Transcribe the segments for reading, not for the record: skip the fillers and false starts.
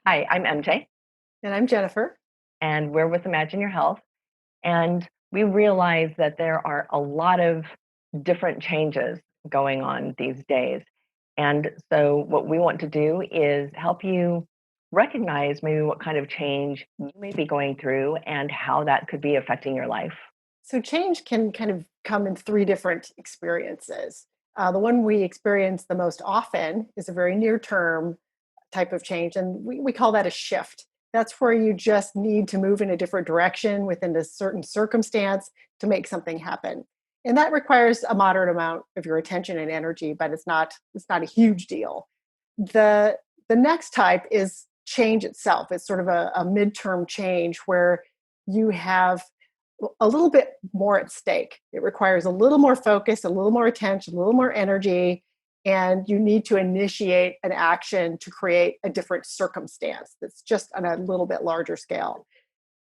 Hi, I'm MJ, And I'm Jennifer. and we're with Imagine Your Health. And we realize that there are a lot of different changes going on these days. And so, what we want to do is help you recognize maybe what kind of change you may be going through and how that could be affecting your life. So, change can kind of come in three different experiences. The one we experience the most often is a very near term type of change, and we call that a shift. That's where you just need to move in a different direction within a certain circumstance to make something happen. And that requires a moderate amount of your attention and energy, but it's not a huge deal. The next type is change itself. It's sort of a midterm change where you have a little bit more at stake. It requires a little more focus, a little more attention, a little more energy, and you need to initiate an action to create a different circumstance that's just on a little bit larger scale.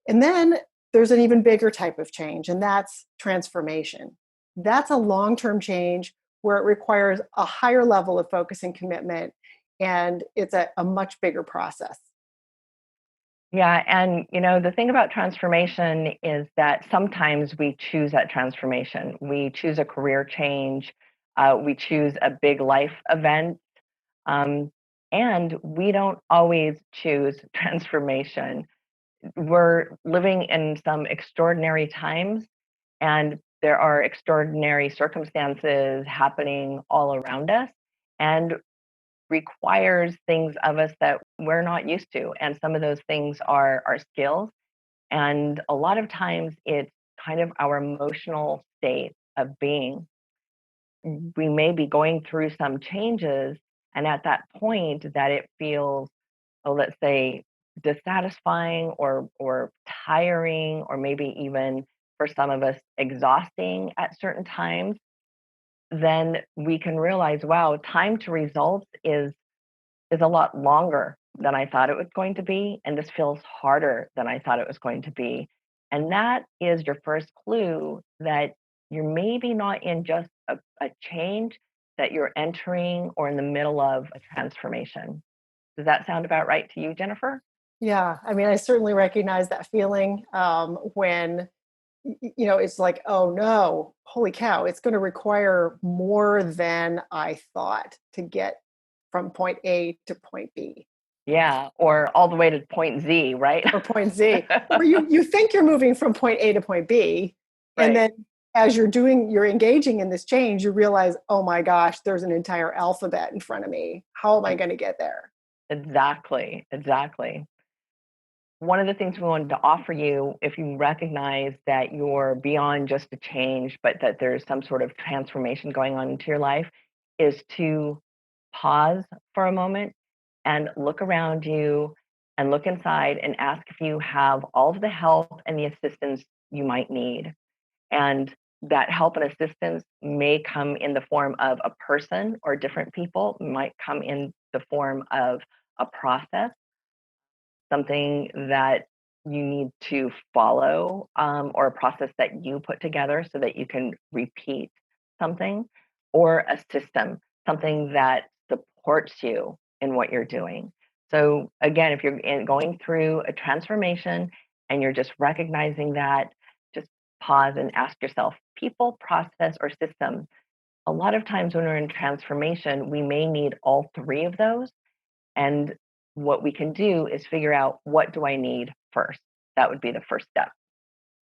And then there's an even bigger type of change, and that's transformation. That's a long term change where it requires a higher level of focus and commitment, and it's a much bigger process. Yeah, and the thing about transformation is that sometimes we choose that transformation. We choose a career change, we choose a big life event. Um, and we don't always choose transformation. We're living in some extraordinary times, and there are extraordinary circumstances happening all around us, and requires things of us that we're not used to. And some of those things are our skills. And a lot of times it's kind of our emotional state of being. We may be going through some changes, and at that point that it feels, oh, let's say, dissatisfying or tiring, or maybe even for some of us exhausting at certain times, then we can realize, wow, time to results is a lot longer than I thought it was going to be, and this feels harder than I thought it was going to be. And that is your first clue that you're maybe not in just a change, that you're entering or in the middle of a transformation. Does that sound about right to you, Jennifer? Yeah, I mean, I certainly recognize that feeling when it's like, oh no, holy cow, it's going to require more than I thought to get from point A to point B Yeah, or all the way to point Z, right? or point Z. Or you think you're moving from point A to point B, and Right. then as you're engaging in this change, you realize, oh my gosh, there's an entire alphabet in front of me. How am I going to get there? Exactly, exactly. One of the things we wanted to offer you, if you recognize that you're beyond just a change, but that there's some sort of transformation going on into your life, is to pause for a moment and look around you and look inside and ask if you have all of the help and the assistance you might need. And that help and assistance may come in the form of a person, or different people might come in the form of a process, something that you need to follow, or a process that you put together so that you can repeat something, or a system, something that supports you in what you're doing. So, again, if going through a transformation and you're just recognizing that, just pause and ask yourself, people, process, or system. A lot of times when we're in transformation, we may need all three of those, and what we can do is figure out, what do I need first? That would be the first step.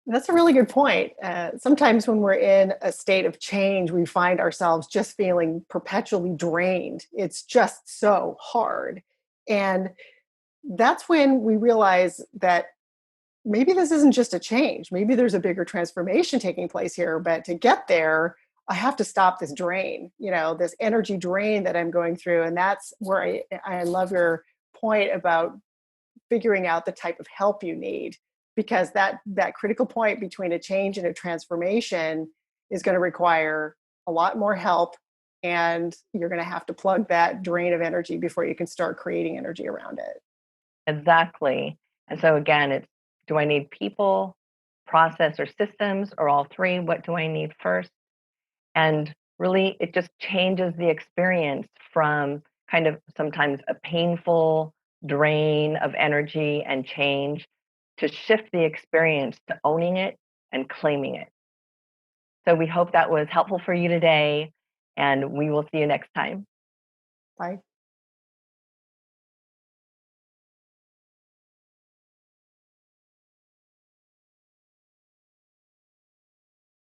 That's a really good point. Sometimes when we're in a state of change, we find ourselves just feeling perpetually drained. It's just so hard. And that's when we realize that maybe this isn't just a change. Maybe there's a bigger transformation taking place here. But to get there, I have to stop this drain, this energy drain that I'm going through. And that's where I love your point about figuring out the type of help you need, because that critical point between a change and a transformation is going to require a lot more help, and you're going to have to plug that drain of energy before you can start creating energy around it. Exactly. And so again, it's, do I need people, process, or systems, or all three? What do I need first? And really, it just changes the experience from kind of sometimes a painful drain of energy and change, to shift the experience to owning it and claiming it. So we hope that was helpful for you today, and we will see you next time. Bye.